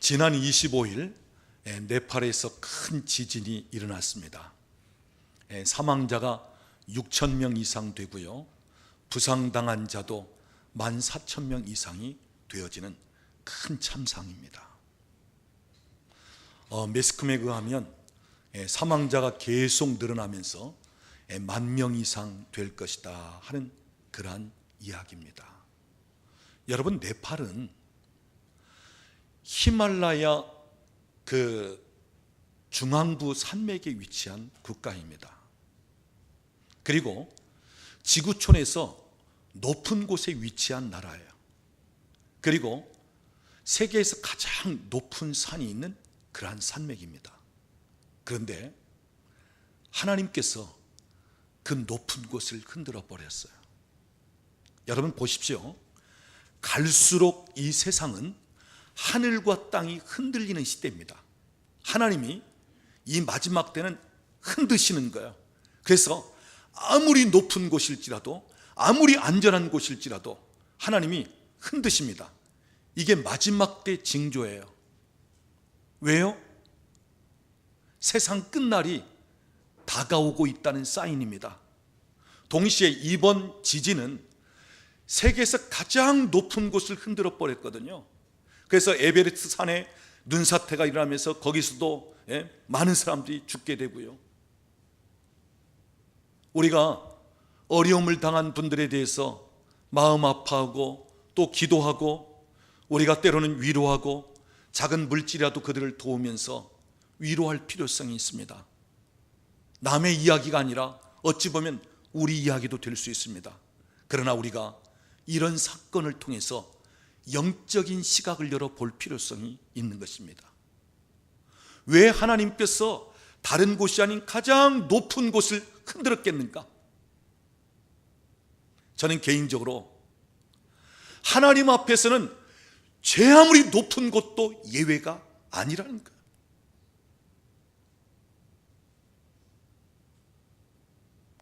지난 25일 네팔에서 큰 지진이 일어났습니다. 사망자가 6천 명 이상 되고요, 부상당한 자도 14,000명 이상이 되어지는 큰 참상입니다. 매스컴에 의하면 사망자가 계속 늘어나면서 10,000명 이상 될 것이다 하는 그러한 이야기입니다. 여러분, 네팔은 히말라야 그 중앙부 산맥에 위치한 국가입니다. 그리고 지구촌에서 높은 곳에 위치한 나라예요. 그리고 세계에서 가장 높은 산이 있는 그러한 산맥입니다. 그런데 하나님께서 그 높은 곳을 흔들어 버렸어요. 여러분 보십시오. 갈수록 이 세상은 하늘과 땅이 흔들리는 시대입니다. 하나님이 이 마지막 때는 흔드시는 거예요. 그래서 아무리 높은 곳일지라도, 아무리 안전한 곳일지라도 하나님이 흔드십니다. 이게 마지막 때 징조예요. 왜요? 세상 끝날이 다가오고 있다는 사인입니다. 동시에 이번 지진은 세계에서 가장 높은 곳을 흔들어 버렸거든요. 그래서 에베레스트 산에 눈사태가 일어나면서 거기서도 많은 사람들이 죽게 되고요, 우리가 어려움을 당한 분들에 대해서 마음 아파하고 또 기도하고, 우리가 때로는 위로하고 작은 물질이라도 그들을 도우면서 위로할 필요성이 있습니다. 남의 이야기가 아니라 어찌 보면 우리 이야기도 될 수 있습니다. 그러나 우리가 이런 사건을 통해서 영적인 시각을 열어볼 필요성이 있는 것입니다. 왜 하나님께서 다른 곳이 아닌 가장 높은 곳을 흔들었겠는가? 저는 개인적으로 하나님 앞에서는 제 아무리 높은 곳도 예외가 아니라는 거예요.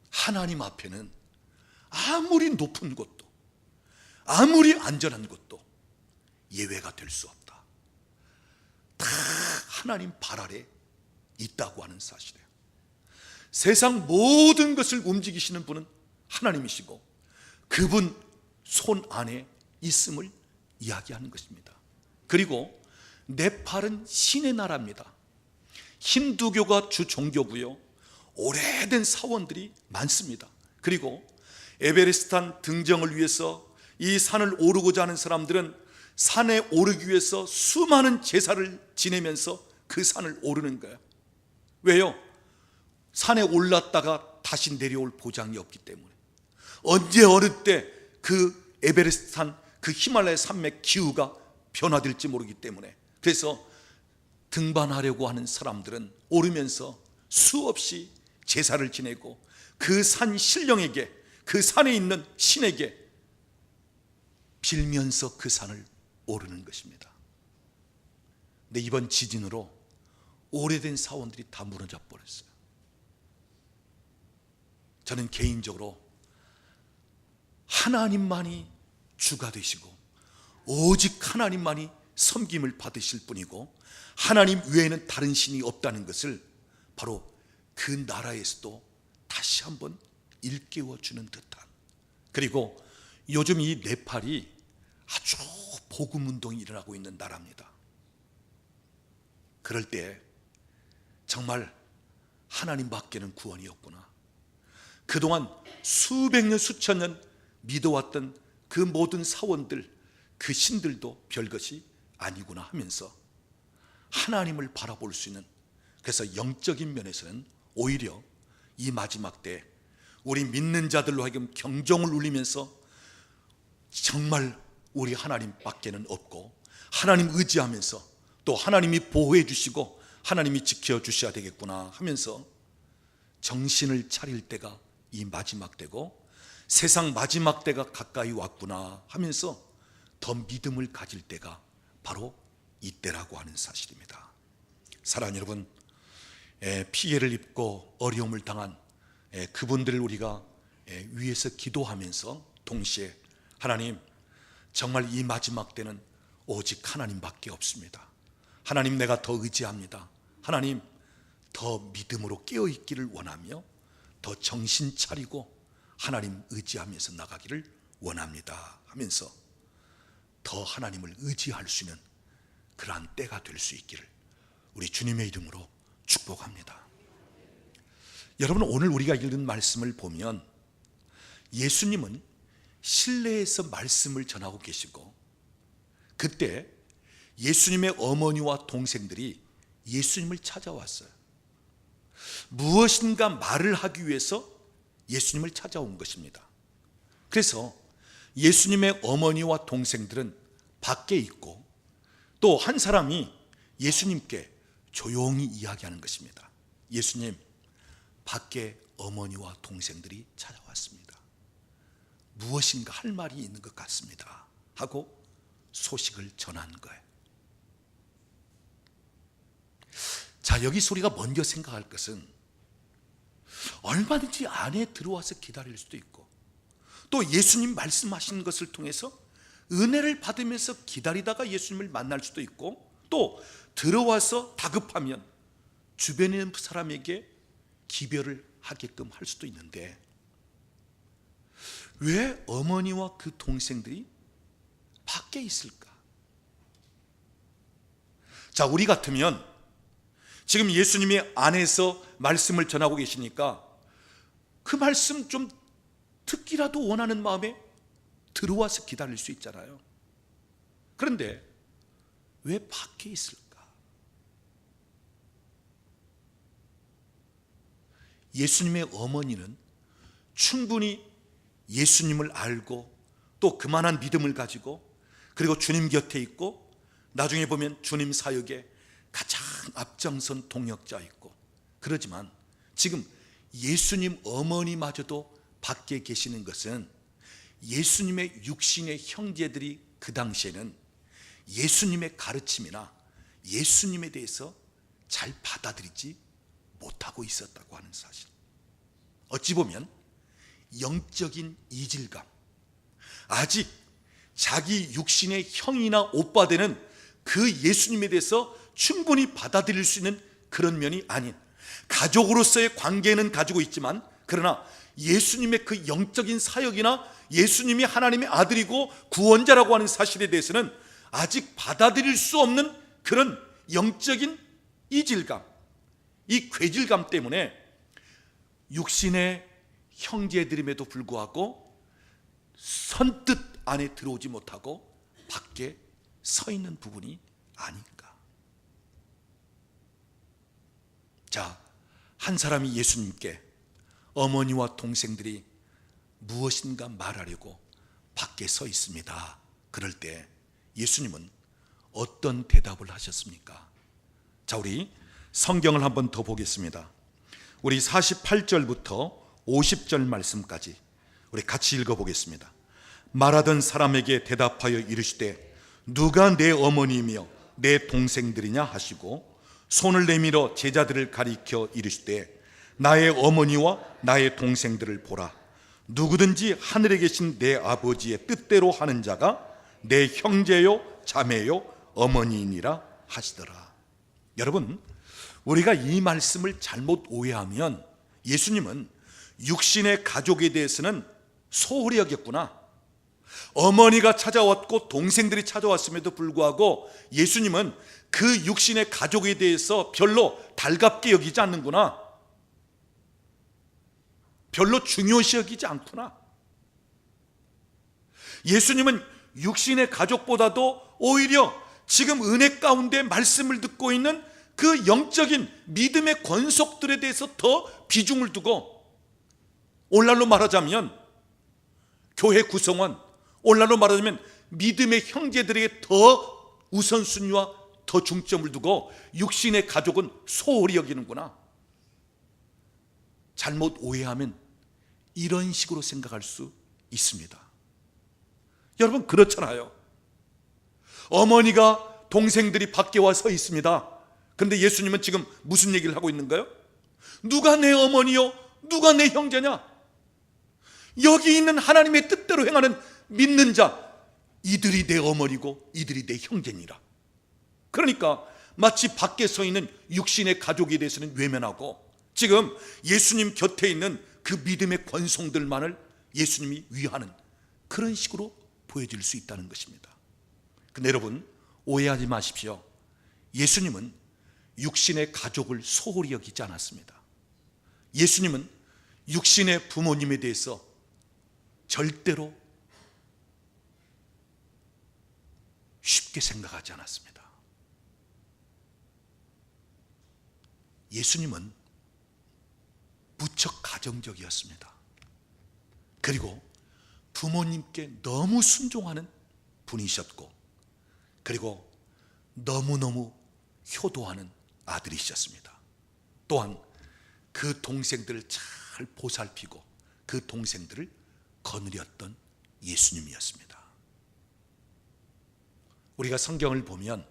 하나님 앞에는 아무리 높은 곳도, 아무리 안전한 곳도 예외가 될 수 없다. 다 하나님 발 아래 있다고 하는 사실이에요. 세상 모든 것을 움직이시는 분은 하나님이시고 그분 손 안에 있음을 이야기하는 것입니다. 그리고 네팔은 신의 나라입니다. 힌두교가 주 종교고요, 오래된 사원들이 많습니다. 그리고 에베레스트산 등정을 위해서 이 산을 오르고자 하는 사람들은 산에 오르기 위해서 수많은 제사를 지내면서 그 산을 오르는 거예요. 왜요? 산에 올랐다가 다시 내려올 보장이 없기 때문에, 언제 어느 때 그 에베레스트산, 그 히말라야 산맥 기후가 변화될지 모르기 때문에, 그래서 등반하려고 하는 사람들은 오르면서 수없이 제사를 지내고 그 산 신령에게, 그 산에 있는 신에게 빌면서 그 산을 오르는 것입니다. 근데 이번 지진으로 오래된 사원들이 다 무너져 버렸어요. 저는 개인적으로 하나님만이 주가 되시고 오직 하나님만이 섬김을 받으실 뿐이고 하나님 외에는 다른 신이 없다는 것을 바로 그 나라에서도 다시 한번 일깨워 주는 듯한, 그리고 요즘 이 네팔이 아주 복음 운동이 일어나고 있는 나라입니다. 그럴 때 정말 하나님밖에는 구원이 없구나, 그동안 수백 년 수천 년 믿어왔던 그 모든 사원들, 그 신들도 별것이 아니구나 하면서 하나님을 바라볼 수 있는, 그래서 영적인 면에서는 오히려 이 마지막 때 우리 믿는 자들로 하여금 경종을 울리면서 정말 우리 하나님밖에는 없고 하나님 의지하면서 또 하나님이 보호해 주시고 하나님이 지켜 주셔야 되겠구나 하면서 정신을 차릴 때가 이 마지막 때고 세상 마지막 때가 가까이 왔구나 하면서 더 믿음을 가질 때가 바로 이때라고 하는 사실입니다. 사랑하는 여러분, 피해를 입고 어려움을 당한 그분들을 우리가 위해서 기도하면서 동시에 하나님, 정말 이 마지막 때는 오직 하나님밖에 없습니다. 하나님, 내가 더 의지합니다. 하나님, 더 믿음으로 깨어있기를 원하며 더 정신 차리고 하나님 의지하면서 나가기를 원합니다 하면서 더 하나님을 의지할 수 있는 그러한 때가 될 수 있기를 우리 주님의 이름으로 축복합니다. 여러분, 오늘 우리가 읽은 말씀을 보면 예수님은 실내에서 말씀을 전하고 계시고, 그때 예수님의 어머니와 동생들이 예수님을 찾아왔어요. 무엇인가 말을 하기 위해서 예수님을 찾아온 것입니다. 그래서 예수님의 어머니와 동생들은 밖에 있고, 또 한 사람이 예수님께 조용히 이야기하는 것입니다. 예수님, 밖에 어머니와 동생들이 찾아왔습니다. 무엇인가 할 말이 있는 것 같습니다 하고 소식을 전한 거예요. 자, 여기서 우리가 먼저 생각할 것은 얼마든지 안에 들어와서 기다릴 수도 있고, 또 예수님 말씀하신 것을 통해서 은혜를 받으면서 기다리다가 예수님을 만날 수도 있고, 또 들어와서 다급하면 주변에 있는 사람에게 기별을 하게끔 할 수도 있는데, 왜 어머니와 그 동생들이 밖에 있을까? 자, 우리 같으면 지금 예수님이 안에서 말씀을 전하고 계시니까 그 말씀 좀 듣기라도 원하는 마음에 들어와서 기다릴 수 있잖아요. 그런데 왜 밖에 있을까? 예수님의 어머니는 충분히 예수님을 알고 또 그만한 믿음을 가지고, 그리고 주님 곁에 있고, 나중에 보면 주님 사역에 가장 앞장선 동역자였고, 그러지만 지금 예수님 어머니마저도 밖에 계시는 것은 예수님의 육신의 형제들이 그 당시에는 예수님의 가르침이나 예수님에 대해서 잘 받아들이지 못하고 있었다고 하는 사실. 어찌 보면 영적인 이질감, 아직 자기 육신의 형이나 오빠 되는 그 예수님에 대해서 충분히 받아들일 수 있는 그런 면이 아닌, 가족으로서의 관계는 가지고 있지만, 그러나 예수님의 그 영적인 사역이나 예수님이 하나님의 아들이고 구원자라고 하는 사실에 대해서는 아직 받아들일 수 없는 그런 영적인 이질감, 이 괴질감 때문에 육신의 형제들임에도 불구하고 선뜻 안에 들어오지 못하고 밖에 서 있는 부분이 아닌가. 자, 한 사람이 예수님께 어머니와 동생들이 무엇인가 말하려고 밖에 서 있습니다. 그럴 때 예수님은 어떤 대답을 하셨습니까? 자, 우리 성경을 한번 더 보겠습니다. 우리 48절부터 50절 말씀까지 우리 같이 읽어보겠습니다. 말하던 사람에게 대답하여 이르시되 누가 내 어머니이며 내 동생들이냐 하시고, 손을 내밀어 제자들을 가리켜 이르시되 나의 어머니와 나의 동생들을 보라. 누구든지 하늘에 계신 내 아버지의 뜻대로 하는 자가 내 형제요 자매요 어머니이니라 하시더라. 여러분, 우리가 이 말씀을 잘못 오해하면 예수님은 육신의 가족에 대해서는 소홀히 여겼구나, 어머니가 찾아왔고 동생들이 찾아왔음에도 불구하고 예수님은 그 육신의 가족에 대해서 별로 달갑게 여기지 않는구나, 별로 중요시 여기지 않구나. 예수님은 육신의 가족보다도 오히려 지금 은혜 가운데 말씀을 듣고 있는 그 영적인 믿음의 권속들에 대해서 더 비중을 두고, 오늘날로 말하자면 교회 구성원, 오늘날로 말하자면 믿음의 형제들에게 더 우선순위와 더 중점을 두고 육신의 가족은 소홀히 여기는구나. 잘못 오해하면 이런 식으로 생각할 수 있습니다. 여러분, 그렇잖아요. 어머니가 동생들이 밖에 와 서 있습니다. 그런데 예수님은 지금 무슨 얘기를 하고 있는가요? 누가 내 어머니요? 누가 내 형제냐? 여기 있는 하나님의 뜻대로 행하는 믿는 자, 이들이 내 어머니고 이들이 내 형제니라. 그러니까 마치 밖에 서 있는 육신의 가족에 대해서는 외면하고 지금 예수님 곁에 있는 그 믿음의 권속들만을 예수님이 위하는 그런 식으로 보여질 수 있다는 것입니다. 근데 여러분 오해하지 마십시오. 예수님은 육신의 가족을 소홀히 여기지 않았습니다. 예수님은 육신의 부모님에 대해서 절대로 쉽게 생각하지 않았습니다. 예수님은 무척 가정적이었습니다. 그리고 부모님께 너무 순종하는 분이셨고, 그리고 너무너무 효도하는 아들이셨습니다. 또한 그 동생들을 잘 보살피고 그 동생들을 거느렸던 예수님이었습니다. 우리가 성경을 보면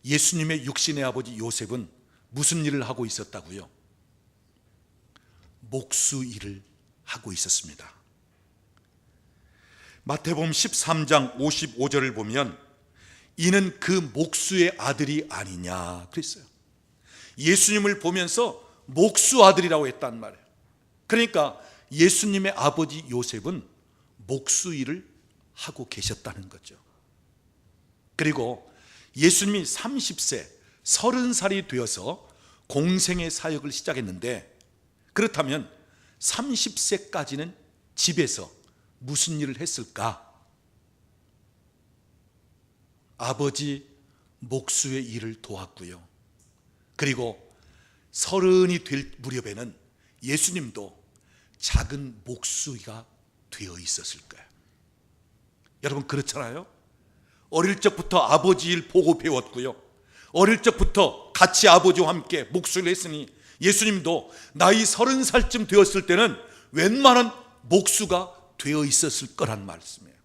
예수님의 육신의 아버지 요셉은 무슨 일을 하고 있었다고요? 목수 일을 하고 있었습니다. 마태복음 13장 55절을 보면 이는 그 목수의 아들이 아니냐 그랬어요. 예수님을 보면서 목수 아들이라고 했단 말이에요. 그러니까 예수님의 아버지 요셉은 목수 일을 하고 계셨다는 거죠. 그리고 예수님이 30세, 30살이 되어서 공생의 사역을 시작했는데, 그렇다면 30세까지는 집에서 무슨 일을 했을까? 아버지 목수의 일을 도왔고요. 그리고 30이 될 무렵에는 예수님도 작은 목수가 되어 있었을 거예요. 여러분 그렇잖아요. 어릴 적부터 아버지 일 보고 배웠고요. 어릴 적부터 같이 아버지와 함께 목수를 했으니 예수님도 나이 30살쯤 되었을 때는 웬만한 목수가 되어 있었을 거란 말씀이에요.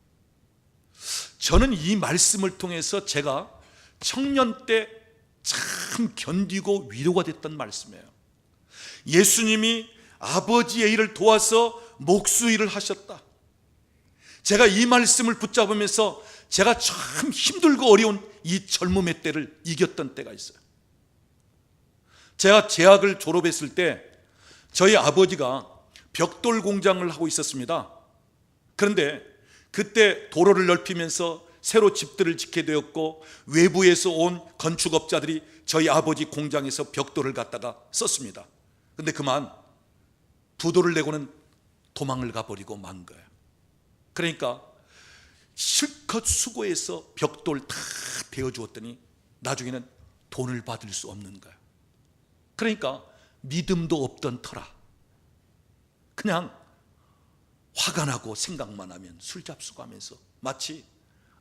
저는 이 말씀을 통해서 제가 청년 때 참 견디고 위로가 됐던 말씀이에요. 예수님이 아버지의 일을 도와서 목수 일을 하셨다. 제가 이 말씀을 붙잡으면서 제가 참 힘들고 어려운 이 젊음의 때를 이겼던 때가 있어요. 제가 대학을 졸업했을 때 저희 아버지가 벽돌 공장을 하고 있었습니다. 그런데 그때 도로를 넓히면서 새로 집들을 짓게 되었고, 외부에서 온 건축업자들이 저희 아버지 공장에서 벽돌을 갖다가 썼습니다. 그런데 그만 부도를 내고는 도망을 가버리고 만 거예요. 그러니까 실컷 수고해서 벽돌 다 대어주었더니 나중에는 돈을 받을 수 없는 거예요. 그러니까 믿음도 없던 터라 그냥 화가 나고 생각만 하면 술 잡수가면서 마치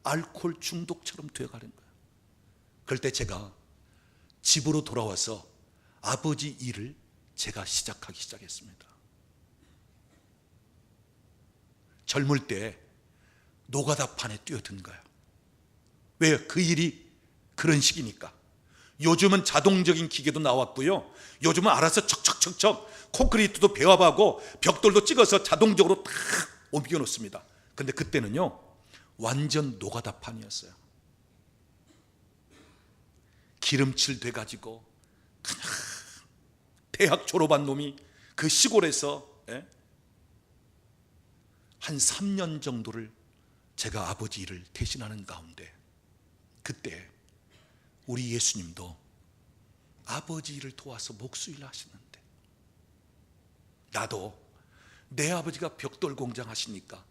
알코올 중독처럼 되어가는 거예요. 그럴 때 제가 집으로 돌아와서 아버지 일을 제가 시작하기 시작했습니다. 젊을 때 노가다판에 뛰어든 거예요. 왜? 그 일이 그런 식이니까. 요즘은 자동적인 기계도 나왔고요. 요즘은 알아서 척척척척 콘크리트도 배합하고 벽돌도 찍어서 자동적으로 탁 옮겨 놓습니다. 근데 그때는요 완전 노가다판이었어요. 기름칠 돼가지고 그냥 대학 졸업한 놈이 그 시골에서 한 3년 정도를 제가 아버지 일을 대신하는 가운데, 그때 우리 예수님도 아버지 일을 도와서 목수 일을 하시는데, 나도 내 아버지가 벽돌 공장 하시니까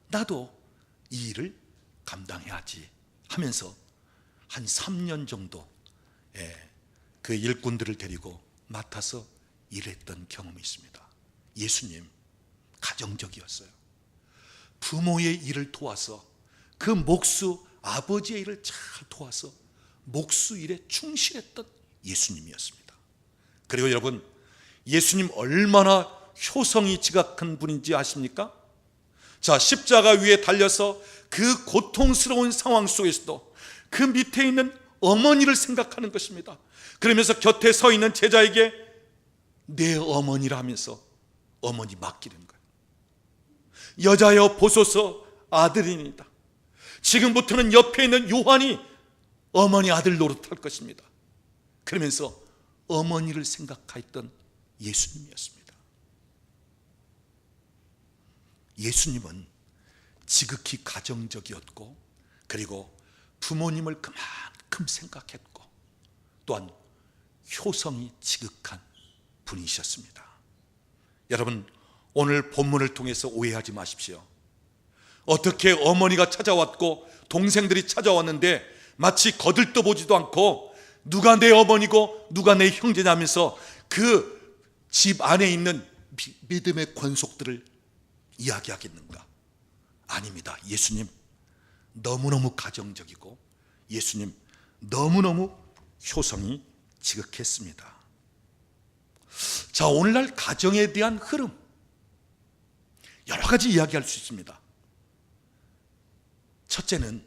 나도 이 일을 감당해야지 하면서 한 3년 정도 그 일꾼들을 데리고 맡아서 일했던 경험이 있습니다. 예수님 가정적이었어요. 부모의 일을 도와서 그 목수 아버지의 일을 잘 도와서 목수 일에 충실했던 예수님이었습니다. 그리고 여러분, 예수님 얼마나 효성이 지각한 분인지 아십니까? 자, 십자가 위에 달려서 그 고통스러운 상황 속에서도 그 밑에 있는 어머니를 생각하는 것입니다. 그러면서 곁에 서 있는 제자에게 내 어머니라 하면서 어머니 맡기는 거예요. 여자여 보소서 아들이니다. 지금부터는 옆에 있는 요한이 어머니 아들 노릇할 것입니다. 그러면서 어머니를 생각하였던 예수님이었습니다. 예수님은 지극히 가정적이었고, 그리고 부모님을 그만큼 생각했고, 또한 효성이 지극한 분이셨습니다. 여러분, 오늘 본문을 통해서 오해하지 마십시오. 어떻게 어머니가 찾아왔고 동생들이 찾아왔는데 마치 거들떠보지도 않고 누가 내 어머니고 누가 내 형제냐면서 그 집 안에 있는 믿음의 권속들을 이야기하겠는가? 아닙니다. 예수님 너무너무 가정적이고 예수님 너무너무 효성이 지극했습니다. 자, 오늘날 가정에 대한 흐름 여러 가지 이야기할 수 있습니다. 첫째는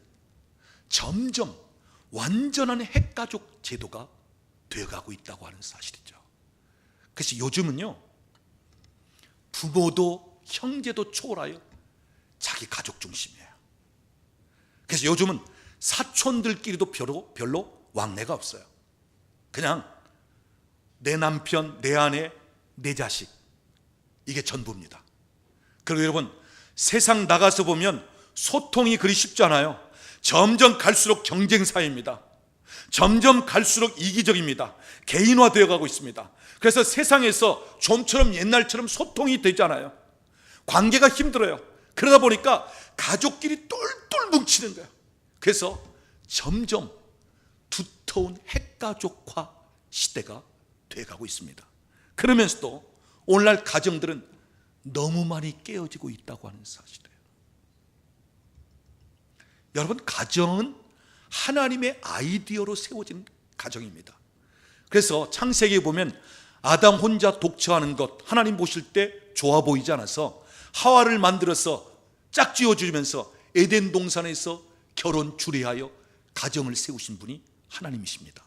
점점 완전한 핵가족 제도가 되어가고 있다고 하는 사실이죠. 그래서 요즘은요, 부모도 형제도 초월하여 자기 가족 중심이에요. 그래서 요즘은 사촌들끼리도 별로 왕래가 없어요. 그냥 내 남편, 내 아내, 내 자식, 이게 전부입니다. 그리고 여러분, 세상 나가서 보면 소통이 그리 쉽지 않아요. 점점 갈수록 경쟁 사회입니다. 점점 갈수록 이기적입니다. 개인화되어 가고 있습니다. 그래서 세상에서 좀처럼 옛날처럼 소통이 되지 않아요. 관계가 힘들어요. 그러다 보니까 가족끼리 똘똘 뭉치는 거예요. 그래서 점점 두터운 핵가족화 시대가 되어가고 있습니다. 그러면서도 오늘날 가정들은 너무 많이 깨어지고 있다고 하는 사실이에요. 여러분, 가정은 하나님의 아이디어로 세워진 가정입니다. 그래서 창세기에 보면 아담 혼자 독처하는 것 하나님 보실 때 좋아 보이지 않아서 하와를 만들어서 짝지어 주면서 에덴 동산에서 결혼 주례하여 가정을 세우신 분이 하나님이십니다.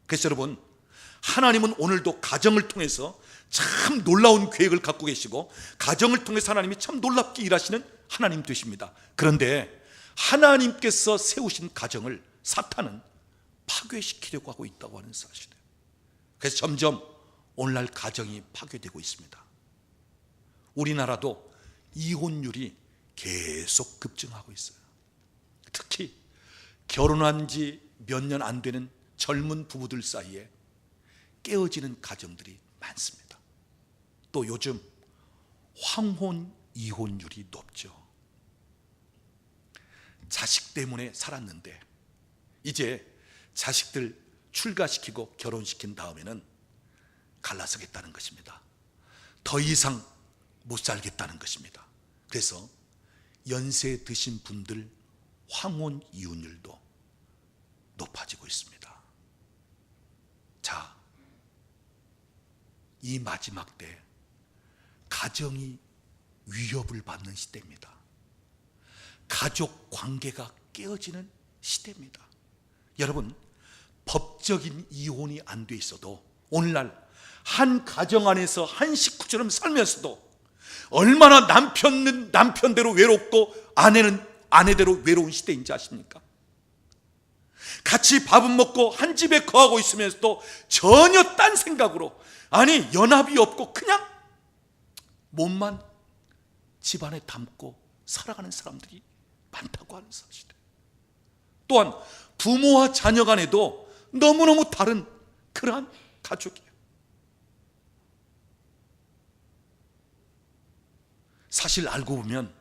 그래서 여러분, 하나님은 오늘도 가정을 통해서 참 놀라운 계획을 갖고 계시고 가정을 통해서 하나님이 참 놀랍게 일하시는 하나님 되십니다. 그런데 하나님께서 세우신 가정을 사탄은 파괴시키려고 하고 있다고 하는 사실이에요. 그래서 점점 오늘날 가정이 파괴되고 있습니다. 우리나라도 이혼율이 계속 급증하고 있어요. 특히 결혼한 지 몇 년 안 되는 젊은 부부들 사이에 깨어지는 가정들이 많습니다. 또 요즘 황혼 이혼율이 높죠. 자식 때문에 살았는데 이제 자식들 출가시키고 결혼시킨 다음에는 갈라서겠다는 것입니다. 더 이상 못 살겠다는 것입니다. 그래서 연세 드신 분들 황혼 이혼율도 높아지고 있습니다. 자, 이 마지막 때 가정이 위협을 받는 시대입니다. 가족 관계가 깨어지는 시대입니다. 여러분, 법적인 이혼이 안 돼 있어도 오늘날 한 가정 안에서 한 식구처럼 살면서도 얼마나 남편은 남편대로 외롭고 아내는 아내대로 외로운 시대인지 아십니까? 같이 밥은 먹고 한 집에 거하고 있으면서도 전혀 딴 생각으로, 아니 연합이 없고 그냥 몸만 집안에 담고 살아가는 사람들이 많다고 하는 사실이에요. 또한 부모와 자녀 간에도 너무너무 다른 그러한 가족이에요. 사실 알고 보면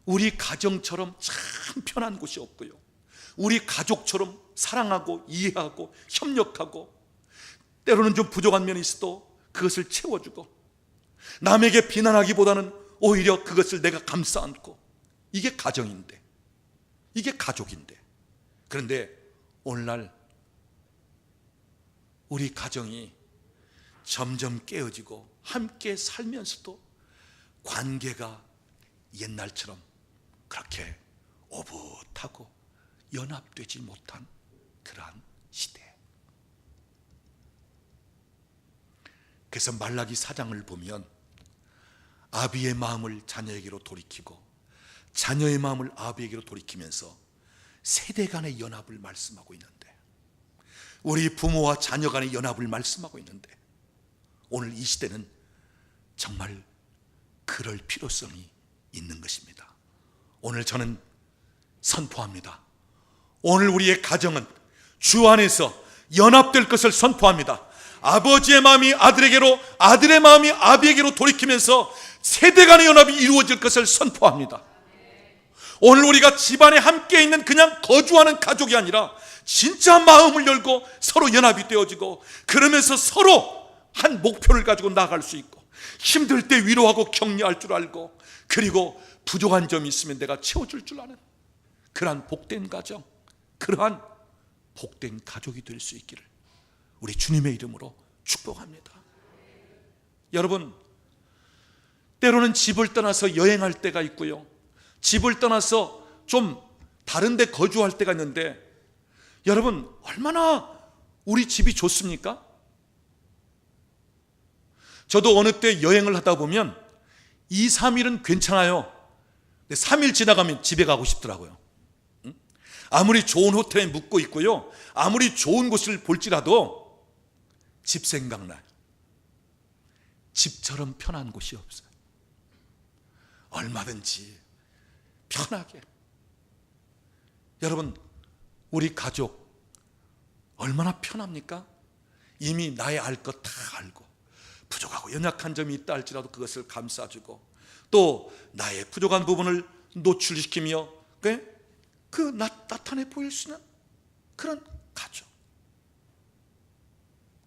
우리 가정처럼 참 편한 곳이 없고요, 우리 가족처럼 사랑하고 이해하고 협력하고 때로는 좀 부족한 면이 있어도 그것을 채워주고 남에게 비난하기보다는 오히려 그것을 내가 감싸 안고, 이게 가정인데, 이게 가족인데. 그런데 오늘날 우리 가정이 점점 깨어지고 함께 살면서도 관계가 옛날처럼 그렇게 오붓하고 연합되지 못한 그러한 시대. 그래서 말라기 4장을 보면 아비의 마음을 자녀에게로 돌이키고 자녀의 마음을 아비에게로 돌이키면서 세대 간의 연합을 말씀하고 있는데, 우리 부모와 자녀 간의 연합을 말씀하고 있는데, 오늘 이 시대는 정말 그럴 필요성이 있는 것입니다. 오늘 저는 선포합니다. 오늘 우리의 가정은 주 안에서 연합될 것을 선포합니다. 아버지의 마음이 아들에게로, 아들의 마음이 아비에게로 돌이키면서 세대 간의 연합이 이루어질 것을 선포합니다. 오늘 우리가 집안에 함께 있는 그냥 거주하는 가족이 아니라 진짜 마음을 열고 서로 연합이 되어지고, 그러면서 서로 한 목표를 가지고 나아갈 수 있고, 힘들 때 위로하고 격려할 줄 알고, 그리고 부족한 점이 있으면 내가 채워줄 줄 아는 그러한 복된 가정, 그러한 복된 가족이 될 수 있기를 우리 주님의 이름으로 축복합니다. 여러분, 때로는 집을 떠나서 여행할 때가 있고요, 집을 떠나서 좀 다른 데 거주할 때가 있는데, 여러분, 얼마나 우리 집이 좋습니까? 저도 어느 때 여행을 하다 보면 2, 3일은 괜찮아요. 근데 3일 지나가면 집에 가고 싶더라고요. 아무리 좋은 호텔에 묵고 있고요, 아무리 좋은 곳을 볼지라도 집 생각나요. 집처럼 편한 곳이 없어요. 얼마든지 편하게. 여러분, 우리 가족 얼마나 편합니까? 이미 나의 알 것 다 알고, 부족하고 연약한 점이 있다 할지라도 그것을 감싸주고, 또 나의 부족한 부분을 노출시키며 나타내 보일 수 있는 그런 가족.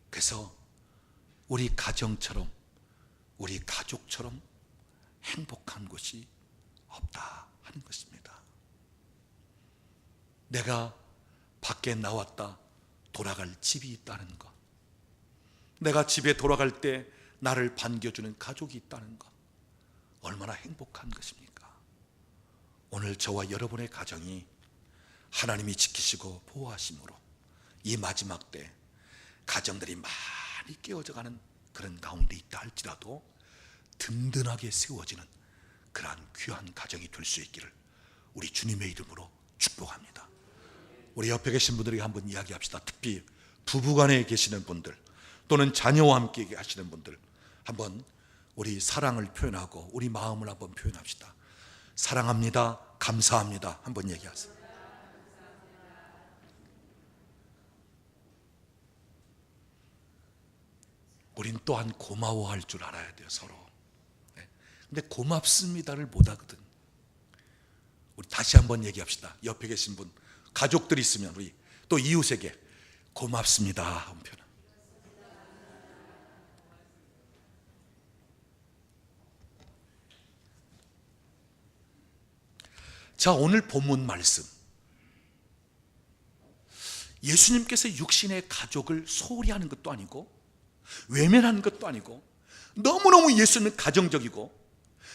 그래서 우리 가정처럼, 우리 가족처럼 행복한 곳이 없다 하는 것입니다. 내가 밖에 나왔다 돌아갈 집이 있다는 것, 내가 집에 돌아갈 때 나를 반겨주는 가족이 있다는 것, 얼마나 행복한 것입니까? 오늘 저와 여러분의 가정이 하나님이 지키시고 보호하심으로 이 마지막 때 가정들이 많이 깨어져가는 그런 가운데 있다 할지라도 든든하게 세워지는 그러한 귀한 가정이 될 수 있기를 우리 주님의 이름으로 축복합니다. 우리 옆에 계신 분들에게 한번 이야기합시다. 특히 부부간에 계시는 분들, 또는 자녀와 함께 하시는 분들, 한번 우리 사랑을 표현하고 우리 마음을 한번 표현합시다. 사랑합니다, 감사합니다, 한번 얘기하세요. 우린 또한 고마워할 줄 알아야 돼요, 서로. 근데 고맙습니다를 못 하거든. 우리 다시 한번 얘기합시다. 옆에 계신 분, 가족들 있으면 우리 또 이웃에게 고맙습니다 한편. 자, 오늘 본문 말씀, 예수님께서 육신의 가족을 소홀히 하는 것도 아니고 외면하는 것도 아니고, 너무너무 예수님은 가정적이고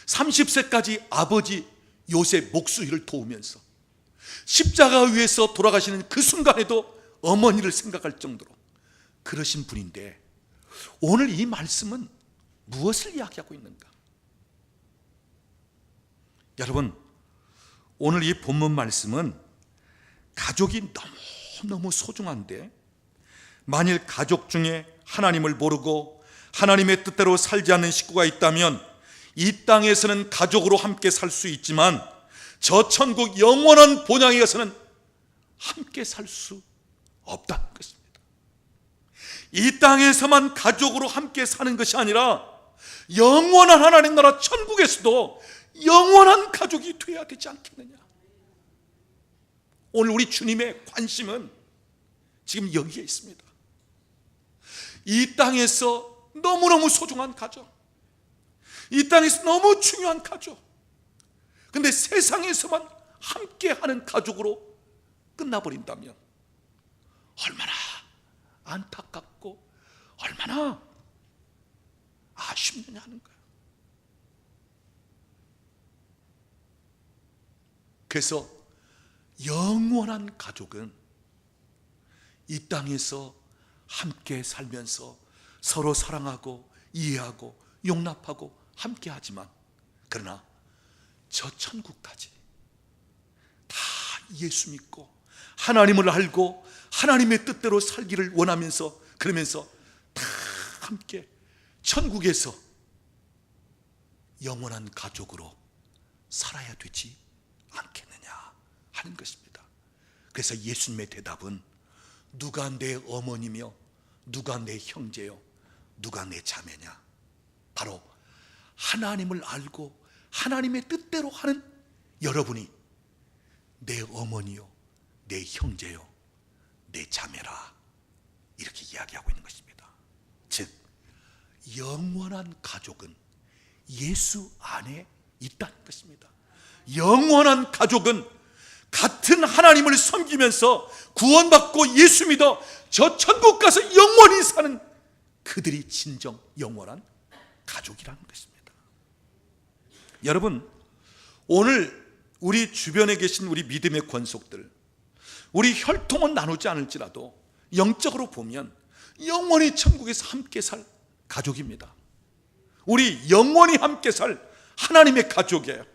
30세까지 아버지 요셉 목수일을 도우면서 십자가 위에서 돌아가시는 그 순간에도 어머니를 생각할 정도로 그러신 분인데, 오늘 이 말씀은 무엇을 이야기하고 있는가? 여러분, 오늘 이 본문 말씀은 가족이 너무너무 소중한데, 만일 가족 중에 하나님을 모르고 하나님의 뜻대로 살지 않는 식구가 있다면 이 땅에서는 가족으로 함께 살 수 있지만 저 천국 영원한 본향에 가서는 함께 살 수 없다는 것입니다. 이 땅에서만 가족으로 함께 사는 것이 아니라 영원한 하나님 나라 천국에서도 영원한 가족이 되어야 되지 않겠느냐. 오늘 우리 주님의 관심은 지금 여기에 있습니다. 이 땅에서 너무너무 소중한 가족, 이 땅에서 너무 중요한 가족, 근데 세상에서만 함께하는 가족으로 끝나버린다면 얼마나 안타깝고 얼마나 아쉽느냐 하는 거예요. 그래서 영원한 가족은 이 땅에서 함께 살면서 서로 사랑하고 이해하고 용납하고 함께 하지만, 그러나 저 천국까지 다 예수 믿고 하나님을 알고 하나님의 뜻대로 살기를 원하면서, 그러면서 다 함께 천국에서 영원한 가족으로 살아야 되지 않겠느냐 하는 것입니다. 그래서 예수님의 대답은 누가 내 어머니며 누가 내 형제요 누가 내 자매냐, 바로 하나님을 알고 하나님의 뜻대로 하는 여러분이 내 어머니요 내 형제요 내 자매라, 이렇게 이야기하고 있는 것입니다. 즉 영원한 가족은 예수 안에 있다는 것입니다. 영원한 가족은 같은 하나님을 섬기면서 구원받고 예수 믿어 저 천국 가서 영원히 사는 그들이 진정 영원한 가족이라는 것입니다. 여러분, 오늘 우리 주변에 계신 우리 믿음의 권속들, 우리 혈통은 나누지 않을지라도 영적으로 보면 영원히 천국에서 함께 살 가족입니다. 우리 영원히 함께 살 하나님의 가족이에요.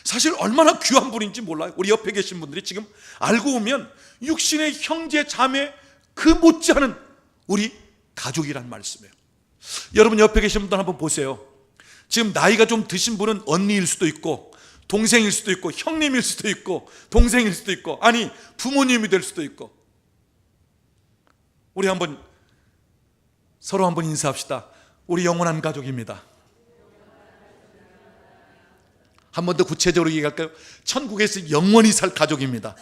사실 얼마나 귀한 분인지 몰라요. 우리 옆에 계신 분들이 지금 알고 보면 육신의 형제 자매 그 못지않은 우리 가족이란 말씀이에요. 여러분 옆에 계신 분들 한번 보세요. 지금 나이가 좀 드신 분은 언니일 수도 있고 동생일 수도 있고 형님일 수도 있고 동생일 수도 있고, 아니 부모님이 될 수도 있고. 우리 한번 서로 한번 인사합시다. 우리 영원한 가족입니다. 한 번 더 구체적으로 얘기할까요? 천국에서 영원히 살 가족입니다.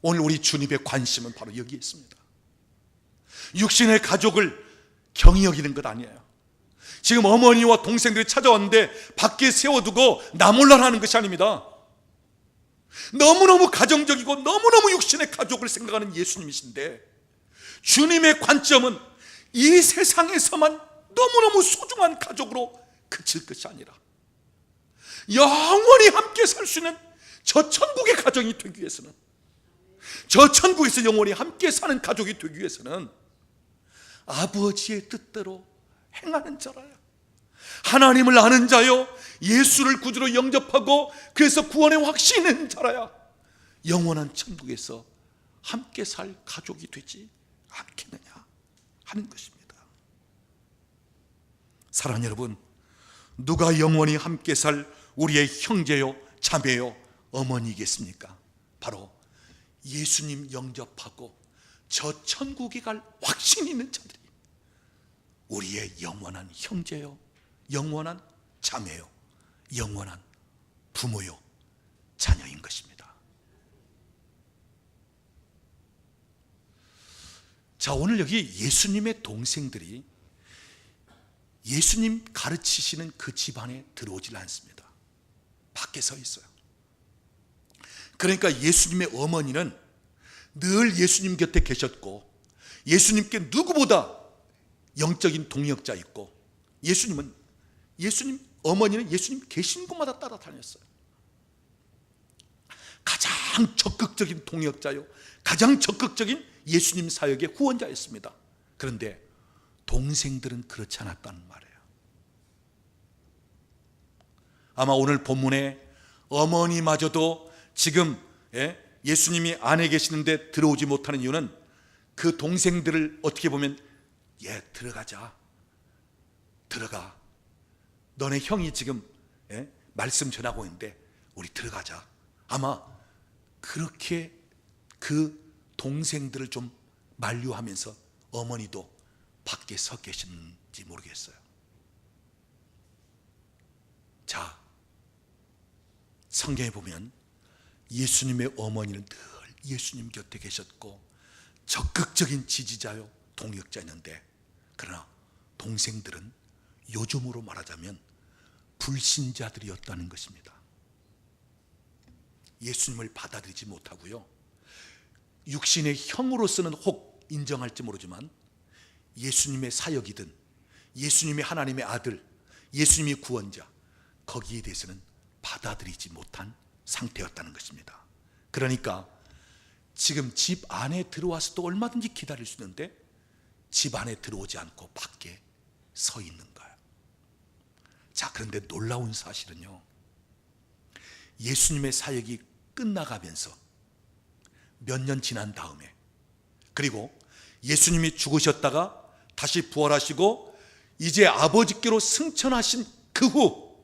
오늘 우리 주님의 관심은 바로 여기에 있습니다. 육신의 가족을 경히 여기는 것 아니에요. 지금 어머니와 동생들이 찾아왔는데 밖에 세워두고 나 몰라 하는 것이 아닙니다. 너무너무 가정적이고 너무너무 육신의 가족을 생각하는 예수님이신데, 주님의 관점은 이 세상에서만 너무너무 소중한 가족으로 그칠 것이 아니라 영원히 함께 살 수 있는 저 천국의 가정이 되기 위해서는, 저 천국에서 영원히 함께 사는 가족이 되기 위해서는 아버지의 뜻대로 행하는 자라야, 하나님을 아는 자요 예수를 구주로 영접하고 그래서 구원의 확신이 있는 자라야 영원한 천국에서 함께 살 가족이 되지 않겠느냐 하는 것입니다. 사랑하는 여러분, 누가 영원히 함께 살 우리의 형제요 자매요 어머니겠습니까? 바로 예수님 영접하고 저 천국에 갈 확신이 있는 자들이 우리의 영원한 형제요 영원한 자매요 영원한 부모요 자녀인 것입니다. 자, 오늘 여기 예수님의 동생들이 예수님 가르치시는 그 집안에 들어오질 않습니다. 밖에 서 있어요. 그러니까 예수님의 어머니는 늘 예수님 곁에 계셨고 예수님께 누구보다 영적인 동역자 있고, 예수님 어머니는 예수님 계신 곳마다 따라다녔어요. 가장 적극적인 동역자요 가장 적극적인 예수님 사역의 후원자였습니다. 그런데 동생들은 그렇지 않았다는 말이에요. 아마 오늘 본문에 어머니마저도 지금 예수님이 안에 계시는데 들어오지 못하는 이유는 그 동생들을 어떻게 보면 들어가자, 들어가, 너네 형이 지금 말씀 전하고 있는데 우리 들어가자, 아마 그렇게 그 동생들을 좀 만류하면서 어머니도 밖에 서 계시는지 모르겠어요. 자, 성경에 보면 예수님의 어머니는 늘 예수님 곁에 계셨고 적극적인 지지자요 동역자였는데, 그러나 동생들은 요즘으로 말하자면 불신자들이었다는 것입니다. 예수님을 받아들이지 못하고요, 육신의 형으로서는 혹 인정할지 모르지만 예수님의 사역이든 예수님이 하나님의 아들, 예수님이 구원자, 거기에 대해서는 받아들이지 못한 상태였다는 것입니다. 그러니까 지금 집 안에 들어와서도 얼마든지 기다릴 수 있는데 집 안에 들어오지 않고 밖에 서 있는 거예요. 자, 그런데 놀라운 사실은요, 예수님의 사역이 끝나가면서 몇 년 지난 다음에, 그리고 예수님이 죽으셨다가 다시 부활하시고 이제 아버지께로 승천하신 그 후,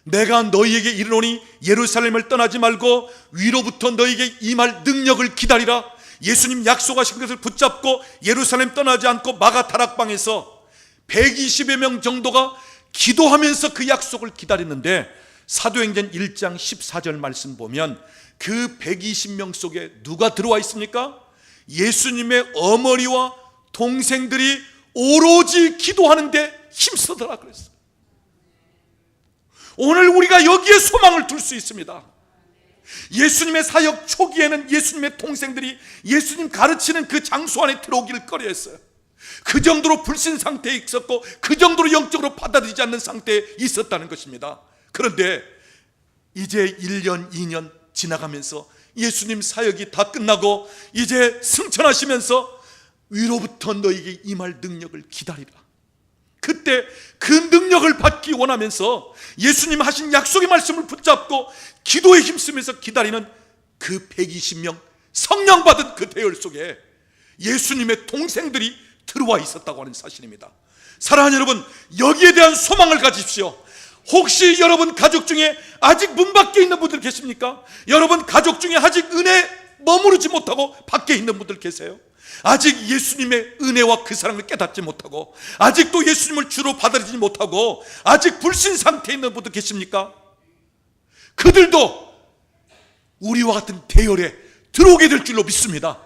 내가 너희에게 이르노니 예루살렘을 떠나지 말고 위로부터 너희에게 임할 능력을 기다리라. 예수님 약속하신 것을 붙잡고 예루살렘 떠나지 않고 마가 다락방에서 120여 명 정도가 기도하면서 그 약속을 기다렸는데, 사도행전 1장 14절 말씀 보면 그 120명 속에 누가 들어와 있습니까? 예수님의 어머니와 동생들이 오로지 기도하는데 힘쓰더라 그랬어요. 오늘 우리가 여기에 소망을 둘 수 있습니다. 예수님의 사역 초기에는 예수님의 동생들이 예수님 가르치는 그 장소 안에 들어오기를 꺼려했어요. 그 정도로 불신 상태에 있었고, 그 정도로 영적으로 받아들이지 않는 상태에 있었다는 것입니다. 그런데 이제 1년, 2년 지나가면서 예수님 사역이 다 끝나고 이제 승천하시면서 위로부터 너에게 임할 능력을 기다리라. 그때 그 능력을 받기 원하면서 예수님 하신 약속의 말씀을 붙잡고 기도에 힘쓰면서 기다리는 그 120명 성령 받은 그 대열 속에 예수님의 동생들이 들어와 있었다고 하는 사실입니다. 사랑하는 여러분, 여기에 대한 소망을 가지십시오. 혹시 여러분 가족 중에 아직 문 밖에 있는 분들 계십니까? 여러분 가족 중에 아직 은혜 머무르지 못하고 밖에 있는 분들 계세요? 아직 예수님의 은혜와 그 사랑을 깨닫지 못하고, 아직도 예수님을 주로 받아들이지 못하고 아직 불신 상태에 있는 분들 계십니까? 그들도 우리와 같은 대열에 들어오게 될 줄로 믿습니다.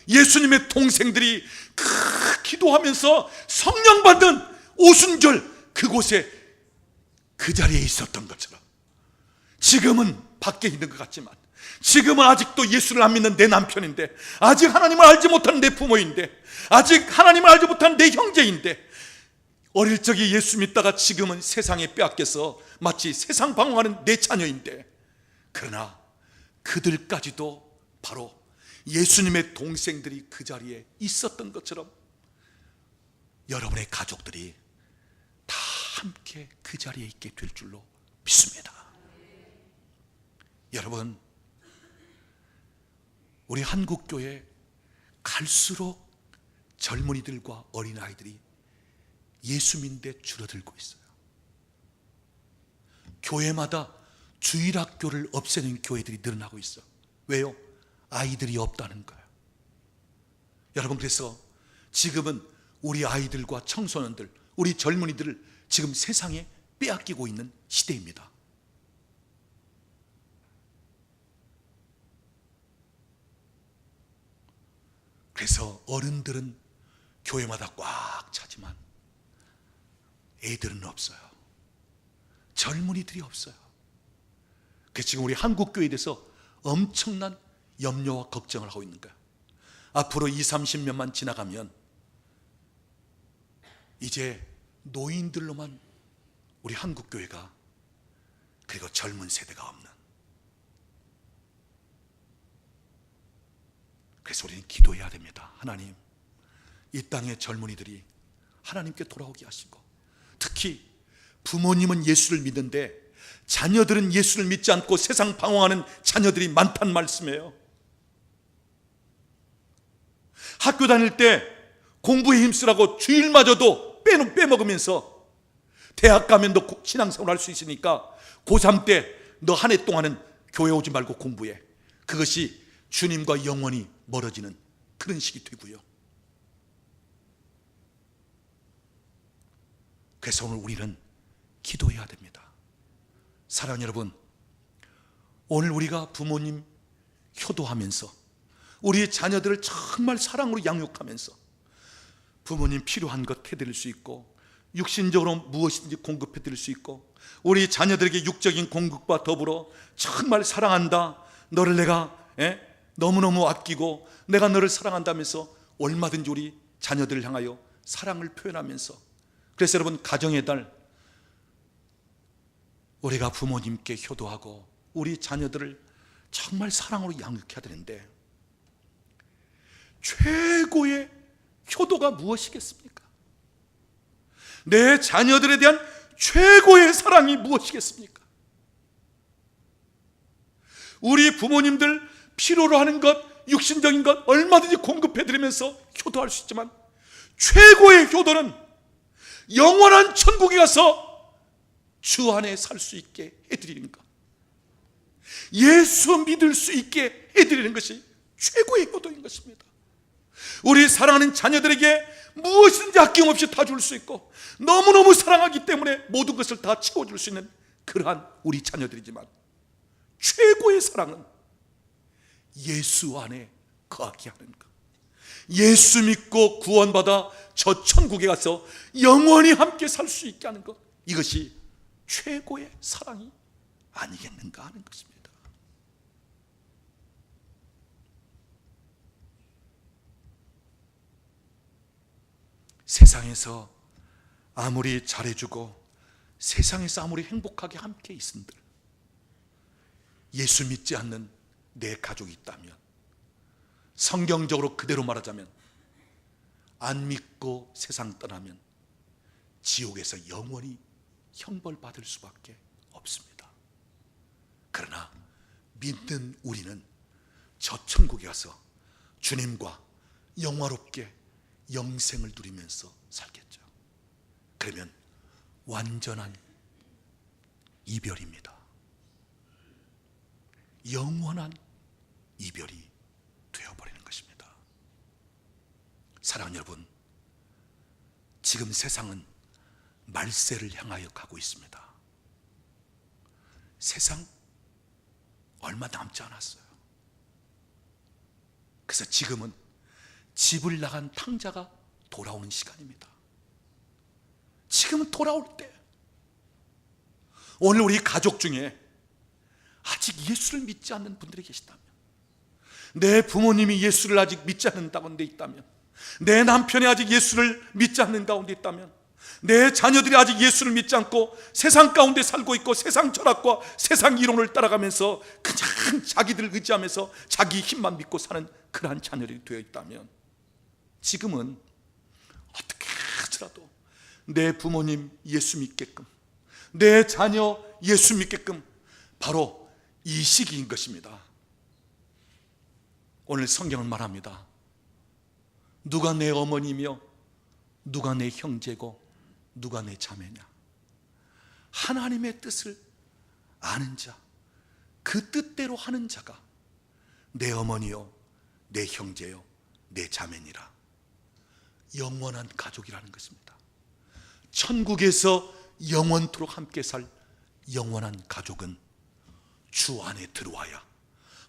예수님의 동생들이 기도하면서 성령 받는 오순절 그곳에 그 자리에 있었던 것처럼, 지금은 밖에 있는 것 같지만, 지금은 아직도 예수를 안 믿는 내 남편인데, 아직 하나님을 알지 못하는 내 부모인데, 아직 하나님을 알지 못하는 내 형제인데, 어릴 적에 예수 믿다가 지금은 세상에 빼앗겨서 마치 세상 방황하는 내 자녀인데, 그러나 그들까지도 바로 예수님의 동생들이 그 자리에 있었던 것처럼 여러분의 가족들이 다 함께 그 자리에 있게 될 줄로 믿습니다. 여러분, 우리 한국교회 갈수록 젊은이들과 어린아이들이 예수 믿는데 줄어들고 있어요. 교회마다 주일학교를 없애는 교회들이 늘어나고 있어요. 왜요? 아이들이 없다는 거예요. 여러분, 그래서 지금은 우리 아이들과 청소년들, 우리 젊은이들을 지금 세상에 빼앗기고 있는 시대입니다. 그래서 어른들은 교회마다 꽉 차지만 애들은 없어요. 젊은이들이 없어요. 그래서 지금 우리 한국교회에 대해서 엄청난 염려와 걱정을 하고 있는 거예요. 앞으로 20, 30년만 지나가면 이제 노인들로만 우리 한국교회가, 그리고 젊은 세대가 없는. 그래서 우리는 기도해야 됩니다. 하나님, 이 땅의 젊은이들이 하나님께 돌아오게 하시고, 특히 부모님은 예수를 믿는데 자녀들은 예수를 믿지 않고 세상 방황하는 자녀들이 많단 말씀이에요. 학교 다닐 때 공부에 힘쓰라고 주일마저도 빼먹으면서 대학 가면 너 신앙생활 할 수 있으니까 고3 때 너 한 해 동안은 교회 오지 말고 공부해. 그것이 주님과 영원히 멀어지는 그런 식이 되고요. 그래서 오늘 우리는 기도해야 됩니다. 사랑하는 여러분, 오늘 우리가 부모님 효도하면서 우리 자녀들을 정말 사랑으로 양육하면서 부모님 필요한 것 해드릴 수 있고, 육신적으로 무엇인지 공급해 드릴 수 있고, 우리 자녀들에게 육적인 공급과 더불어 정말 사랑한다, 너를 내가 너무너무 아끼고 내가 너를 사랑한다면서 얼마든지 우리 자녀들을 향하여 사랑을 표현하면서, 그래서 여러분, 가정의 달, 우리가 부모님께 효도하고 우리 자녀들을 정말 사랑으로 양육해야 되는데, 최고의 효도가 무엇이겠습니까? 내 자녀들에 대한 최고의 사랑이 무엇이겠습니까? 우리 부모님들 필요로 하는 것, 육신적인 것 얼마든지 공급해드리면서 효도할 수 있지만 최고의 효도는 영원한 천국에 가서 주 안에 살 수 있게 해드리는 것, 예수 믿을 수 있게 해드리는 것이 최고의 효도인 것입니다. 우리 사랑하는 자녀들에게 무엇이든지 아낌없이 다 줄 수 있고 너무너무 사랑하기 때문에 모든 것을 다 채워줄 수 있는 그러한 우리 자녀들이지만 최고의 사랑은 예수 안에 거하게 하는 것, 예수 믿고 구원받아 저 천국에 가서 영원히 함께 살 수 있게 하는 것, 이것이 최고의 사랑이 아니겠는가 하는 것입니다. 세상에서 아무리 잘해주고 세상에서 아무리 행복하게 함께 있음들, 예수 믿지 않는 내 가족이 있다면, 성경적으로 그대로 말하자면 안 믿고 세상 떠나면 지옥에서 영원히 형벌받을 수밖에 없습니다. 그러나 믿는 우리는 저 천국에 가서 주님과 영화롭게 영생을 누리면서 살겠죠. 그러면 완전한 이별입니다. 영원한 이별이 되어버리는 것입니다. 사랑하는 여러분, 지금 세상은 말세를 향하여 가고 있습니다. 세상 얼마 남지 않았어요. 그래서 지금은 집을 나간 탕자가 돌아오는 시간입니다. 지금은 돌아올 때, 오늘 우리 가족 중에 아직 예수를 믿지 않는 분들이 계시다면, 내 부모님이 예수를 아직 믿지 않는 가운데 있다면, 내 남편이 아직 예수를 믿지 않는 가운데 있다면, 내 자녀들이 아직 예수를 믿지 않고 세상 가운데 살고 있고 세상 철학과 세상 이론을 따라가면서 그냥 자기들 의지하면서 자기 힘만 믿고 사는 그러한 자녀들이 되어 있다면, 지금은 어떻게 하더라도 내 부모님 예수 믿게끔, 내 자녀 예수 믿게끔 바로 이 시기인 것입니다. 오늘 성경은 말합니다. 누가 내 어머니며 누가 내 형제고 누가 내 자매냐? 하나님의 뜻을 아는 자, 그 뜻대로 하는 자가 내 어머니요 내 형제요 내 자매니라. 영원한 가족이라는 것입니다. 천국에서 영원토록 함께 살 영원한 가족은 주 안에 들어와야,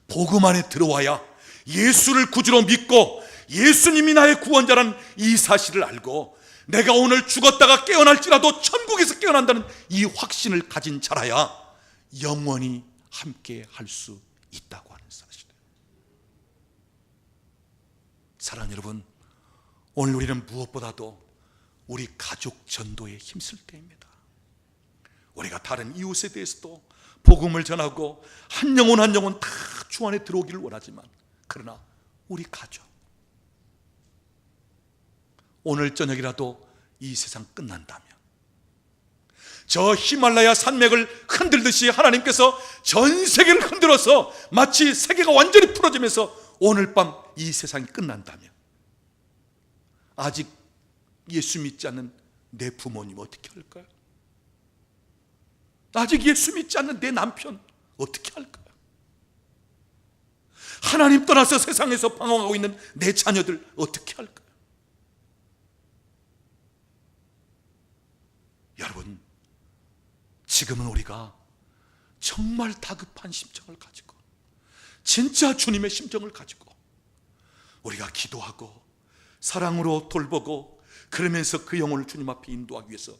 복음 안에 들어와야, 예수를 구주로 믿고 예수님이 나의 구원자라는 이 사실을 알고 내가 오늘 죽었다가 깨어날지라도 천국에서 깨어난다는 이 확신을 가진 자라야 영원히 함께 할 수 있다고 하는 사실이에요. 사랑하는 여러분, 오늘 우리는 무엇보다도 우리 가족 전도에 힘쓸 때입니다. 우리가 다른 이웃에 대해서도 복음을 전하고 한 영혼 한 영혼 다 주 안에 들어오기를 원하지만, 그러나 우리 가족, 오늘 저녁이라도 이 세상 끝난다면, 저 히말라야 산맥을 흔들듯이 하나님께서 전 세계를 흔들어서 마치 세계가 완전히 풀어지면서 오늘 밤 이 세상이 끝난다면, 아직 예수 믿지 않는 내 부모님 어떻게 할까요? 아직 예수 믿지 않는 내 남편 어떻게 할까요? 하나님 떠나서 세상에서 방황하고 있는 내 자녀들 어떻게 할까요? 여러분, 지금은 우리가 정말 다급한 심정을 가지고, 진짜 주님의 심정을 가지고 우리가 기도하고 사랑으로 돌보고 그러면서 그 영혼을 주님 앞에 인도하기 위해서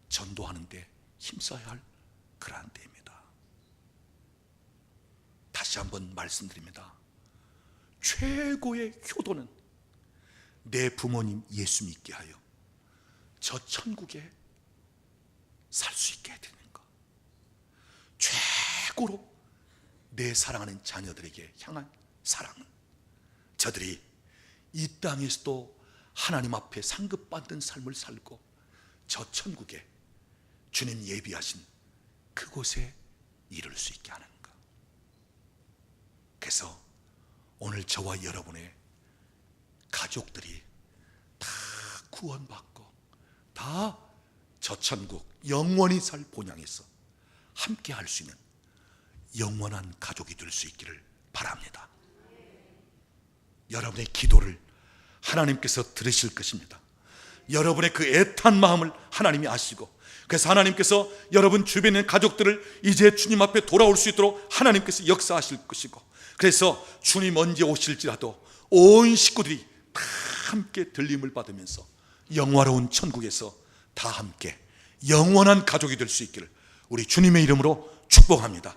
전도하는 데 힘써야 할 그러한 때입니다. 다시 한번 말씀드립니다. 최고의 효도는 내 부모님 예수 믿게 하여 저 천국에 살 수 있게 해드리는 것, 최고로 내 사랑하는 자녀들에게 향한 사랑은 저들이 이 땅에서도 하나님 앞에 상급받는 삶을 살고 저 천국에 주님 예비하신 그곳에 이룰 수 있게 하는 것. 그래서 오늘 저와 여러분의 가족들이 다 구원받고 다 저 천국 영원히 살 본향에서 함께 할 수 있는 영원한 가족이 될 수 있기를 바랍니다. 여러분의 기도를 하나님께서 들으실 것입니다. 여러분의 그 애탄 마음을 하나님이 아시고, 그래서 하나님께서 여러분 주변에 있는 가족들을 이제 주님 앞에 돌아올 수 있도록 하나님께서 역사하실 것이고, 그래서 주님 언제 오실지라도 온 식구들이 다 함께 들림을 받으면서 영화로운 천국에서 다 함께 영원한 가족이 될 수 있기를 우리 주님의 이름으로 축복합니다.